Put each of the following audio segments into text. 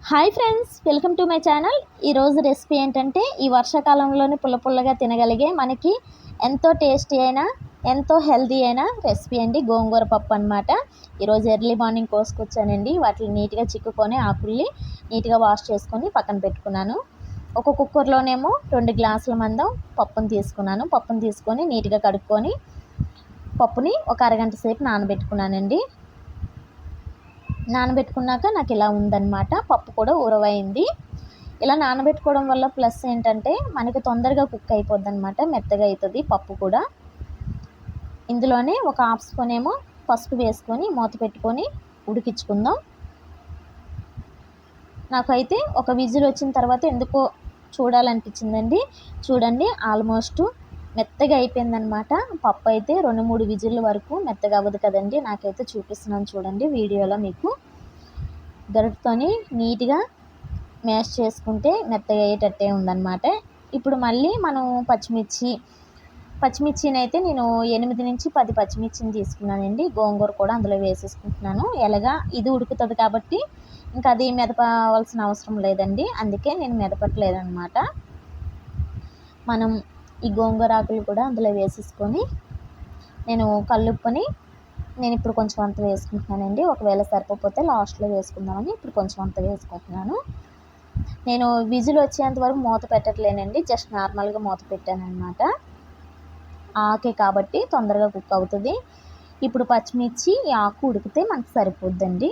Hi friends, welcome to my channel. ఈరోజు recipe ఏంటంటే ఈ వర్షాకాలంలోని పుల్లగా తినగలిగే మనకి ఎంతో టేస్టీ అయినా ఎంతో హెల్తీ అయిన రెసిపీ అండి గోంగూర పప్పు అనమాట. ఈరోజు ఎర్లీ మార్నింగ్ కోసుకొచ్చానండి. వాటిని నీట్గా చిక్కుకొని ఆకుల్ని నీట్గా వాష్ చేసుకొని పక్కన పెట్టుకున్నాను. ఒక కుక్కర్లోనేమో 2 గ్లాసుల మందం పప్పును తీసుకున్నాను. పప్పును తీసుకొని నీట్గా కడుక్కొని పప్పుని ఒక అరగంట సేపు నానబెట్టుకున్నానండి. నానబెట్టుకున్నాక నాకు ఇలా ఉందన్నమాట. పప్పు కూడా ఉరవైంది. ఇలా నానబెట్టుకోవడం వల్ల ప్లస్ ఏంటంటే మనకి తొందరగా కుక్ అయిపోద్ది అనమాట, మెత్తగా అవుతుంది పప్పు కూడా. ఇందులోనే ఒక హాఫ్ స్పూన్ ఏమో పసుపు వేసుకొని మూత పెట్టుకొని ఉడికించుకుందాం. నాకైతే ఒక విజిల్ వచ్చిన తర్వాత ఎందుకో చూడాలనిపించిందండి. చూడండి, ఆల్మోస్ట్ మెత్తగా అయిపోయిందనమాట. పప్పు అయితే 2-3 విజిల్ల వరకు మెత్తగా అవ్వదు కదండి. నాకైతే చూపిస్తున్నాను చూడండి వీడియోలో. మీకు గరిటతోని నీట్గా మ్యాష్ చేసుకుంటే మెత్తగా అయ్యేటట్టే ఉందన్నమాట. ఇప్పుడు మళ్ళీ మనం పచ్చిమిర్చిని అయితే నేను 8-10 పచ్చిమిర్చిని తీసుకున్నానండి. గోంగూర కూడా అందులో వేసేసుకుంటున్నాను. ఎలాగా ఇది ఉడుకుతుంది కాబట్టి ఇంకా అది మెదపవలసిన అవసరం లేదండి. అందుకే నేను మెదపట్లేదన్నమాట. మనం ఈ గోంగూర ఆకులు కూడా అందులో వేసేసుకొని నేను కల్లుప్పుని ఇప్పుడు కొంచెం అంత వేసుకుంటున్నానండి. ఒకవేళ సరిపోతే లాస్ట్లో వేసుకుందామని ఇప్పుడు కొంచెం అంత వేసుకుంటున్నాను. నేను విజిల్ వచ్చేంత వరకు మూత పెట్టట్లేనండి, జస్ట్ నార్మల్గా మూత పెట్టానమాట. ఆకే కాబట్టి తొందరగా కుక్ అవుతుంది. ఇప్పుడు పచ్చిమిర్చి ఈ ఆకు ఉడికితే మనకు సరిపోద్దండి.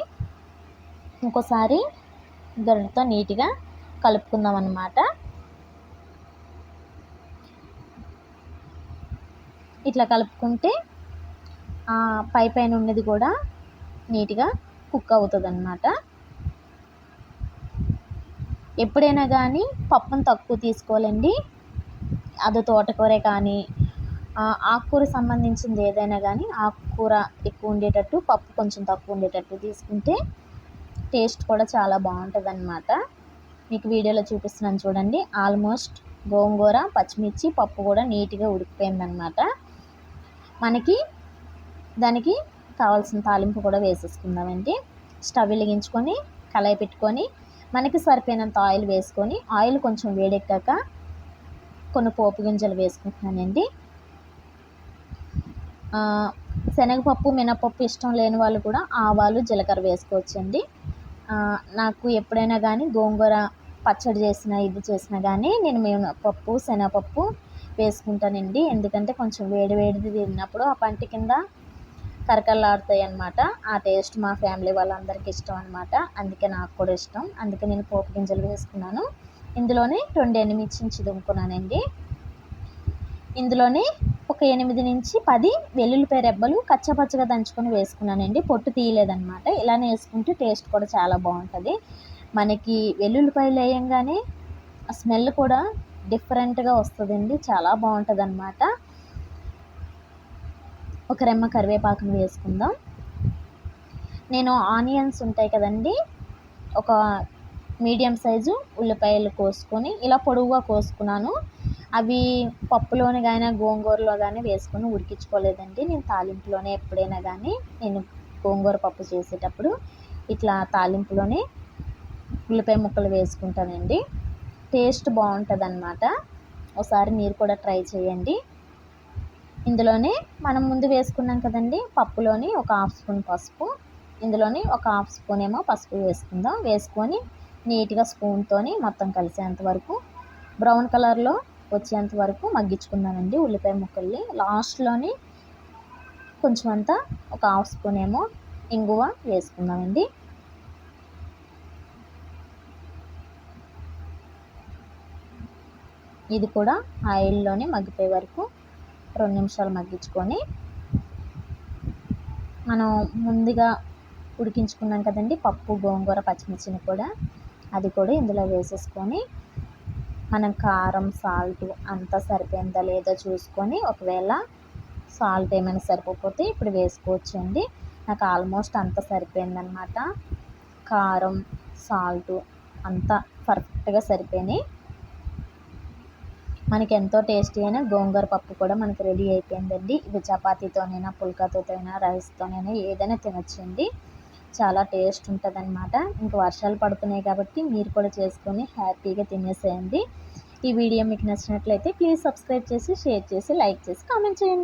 ఇంకోసారి గరిటతో నీట్గా కలుపుకుందాం అన్నమాట. ఇట్లా కలుపుకుంటే పైన ఉన్నది కూడా నీట్గా కుక్ అవుతుంది అన్నమాట. ఎప్పుడైనా కానీ పప్పును తక్కువ తీసుకోవాలండి. అది తోటకూర కానీ ఆకుకూర సంబంధించింది ఏదైనా కానీ ఆకుకూర ఎక్కువ ఉండేటట్టు, పప్పు కొంచెం తక్కువ ఉండేటట్టు తీసుకుంటే టేస్ట్ కూడా చాలా బాగుంటుంది అన్నమాట. మీకు వీడియోలో చూపిస్తున్నాను చూడండి. ఆల్మోస్ట్ గోంగూర, పచ్చిమిర్చి, పప్పు కూడా నీట్గా ఉడికిపోయిందనమాట. దానికి కావాల్సిన తాలింపు కూడా వేసేసుకుందామండి. స్టవ్ వెలిగించుకొని కళాయి పెట్టుకొని మనకి సరిపోయినంత ఆయిల్ వేసుకొని, ఆయిల్ కొంచెం వేడెక్కాక కొన్ని పోపు గింజలు వేసుకుంటున్నానండి. శనగపప్పు, మినపప్పు ఇష్టం లేని వాళ్ళు కూడా ఆవాలు, జీలకర్ర వేసుకోవచ్చండి. నాకు ఎప్పుడైనా కానీ గోంగూర పచ్చడి చేసినా ఇది చేసినా కానీ నేను మినపప్పు, శనగపప్పు వేసుకుంటానండి. ఎందుకంటే కొంచెం వేడిది తిన్నప్పుడు ఆ పంట కింద కరకరలాడుతాయి అన్నమాట. ఆ టేస్ట్ మా ఫ్యామిలీ వాళ్ళందరికీ ఇష్టం అనమాట. అందుకే నాకు కూడా ఇష్టం. అందుకే నేను పోపు గింజలు వేసుకున్నాను. ఇందులోనే 2 ఎండుమిర్చిని చిదుముకున్నానండి. ఇందులోనే ఒక 8-10 వెల్లుల్లిపాయ రెబ్బలు కచ్చపచ్చగా దంచుకొని వేసుకున్నానండి. పొట్టు తీయలేదన్నమాట. ఇలానే వేసుకుంటే టేస్ట్ కూడా చాలా బాగుంటుంది. మనకి వెల్లుల్లిపాయలు వేయంగానే ఆ స్మెల్ కూడా డిఫరెంట్గా వస్తుందండి, చాలా బాగుంటుంది అన్నమాట. ఒక రెమ్మ కరివేపాకును వేసుకుందాం. నేను ఆనియన్స్ ఉంటాయి కదండి, ఒక మీడియం సైజు ఉల్లిపాయలు కోసుకొని ఇలా పొడవుగా కోసుకున్నాను. అవి పప్పులోని కానీ గోంగూరలో కానీ వేసుకొని ఉడికించుకోలేదండి. నేను తాలింపులోనే ఎప్పుడైనా కానీ నేను గోంగూర పప్పు చేసేటప్పుడు ఇట్లా తాలింపులోనే ఉల్లిపాయ ముక్కలు వేసుకుంటానండి. టేస్ట్ బాగుంటుంది అన్నమాట. ఒకసారి మీరు కూడా ట్రై చేయండి. ఇందులోనే మనం ముందు వేసుకున్నాం కదండి పప్పులోని ఒక హాఫ్ స్పూన్ పసుపు, ఇందులోని ఒక హాఫ్ స్పూన్ ఏమో పసుపు వేసుకుందాం. వేసుకొని నీట్గా స్పూన్తోని మొత్తం కలిసేంత వరకు బ్రౌన్ కలర్లో వచ్చేంత వరకు మగ్గించుకుందామండి ఉల్లిపాయ ముక్కల్ని. లాస్ట్లోని కొంచెం అంతా ఒక హాఫ్ స్పూన్ ఏమో ఇంగువ వేసుకుందామండి. ఇది కూడా ఆయిల్లోనే మగ్గిపోయే వరకు 2 నిమిషాలు మగ్గించుకొని మనం ముందుగా ఉడికించుకున్నాం కదండి పప్పు, గోంగూర, పచ్చిమిర్చిని కూడా అది కూడా ఇందులో వేసేసుకొని మనం కారం, సాల్ట్ అంతా సరిపోయిందా లేదో చూసుకొని, ఒకవేళ సాల్ట్ ఏమైనా సరిపోతే ఇప్పుడు వేసుకోవచ్చండి. నాకు ఆల్మోస్ట్ అంతా సరిపోయిందనమాట. కారం, సాల్ట్ అంతా పర్ఫెక్ట్గా సరిపోయినాయి. మనకి ఎంతో టేస్టీ అయిన గోంగూర పప్పు కూడా మనకు రెడీ అయిపోయిందండి. ఇది చపాతీతోనైనా, పుల్కాతోనైనా, రైస్తోనైనా ఏదైనా తినొచ్చండి. చాలా టేస్ట్ ఉంటుందన్నమాట. ఇంకా వర్షాలు పడుతున్నాయి కాబట్టి మీరు కూడా చేసుకొని హ్యాపీగా తినేసేయండి. ఈ వీడియో మీకు నచ్చినట్లయితే ప్లీజ్ సబ్స్క్రైబ్ చేసి, షేర్ చేసి, లైక్ చేసి, కామెంట్ చేయండి.